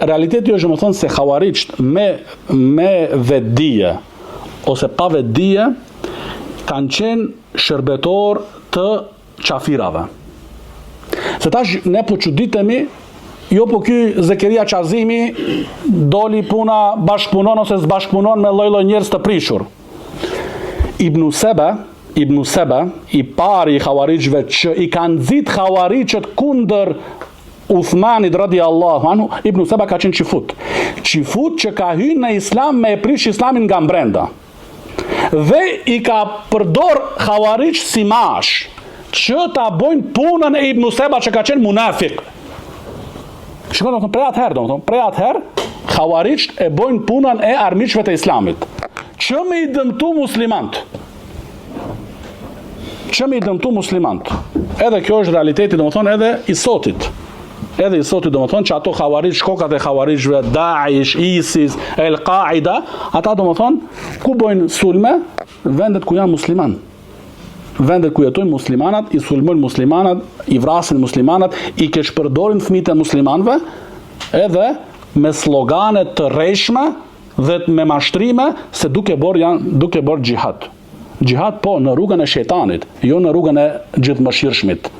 Realiteti është domethënë se Hawariçt me vetdije ose pa vetdije kanë qenë shërbetor të qafirave. Se tash ne po çuditemi, jo po ky Zekeria Qazimi doli puna bashkëpunon ose zbashkëpunon me lloj-lloj njerëz të prishur. Ibn Seba, i pari i Hawariçve që i kanë nxit Hawariçët kundër Uthmanit radiallahu anhu, Ibn Seba ka qenë qifut që ka hyrë në islam me e prish islamin nga brenda. Dhe i ka përdor Hawariç si mash që ta bojnë punën e Ibn Seba që ka qenë munafik. Shikon, prej atëherë Hawariçt e bojnë punën e armiqve të islamit që me i dëmtu muslimant. Edhe kjo është realiteti domethënë edhe i sotit. Domethënë që ato Hawariç, shkokat e Hawariçve, Daesh, ISIS, El-Qaida, ata domethënë ku bojnë sulme? Vendet ku janë musliman. Vendet ku jetojnë muslimanat, i sulmojnë muslimanat, i vrasin muslimanat, i keqpërdorin fëmijët e muslimanëve, edhe me slogane të rreshme dhe me mashtrime se duke bërë xhihad. Xhihad po në rrugën e shejtanit, jo në rrugën e gjithëmëshirshmit.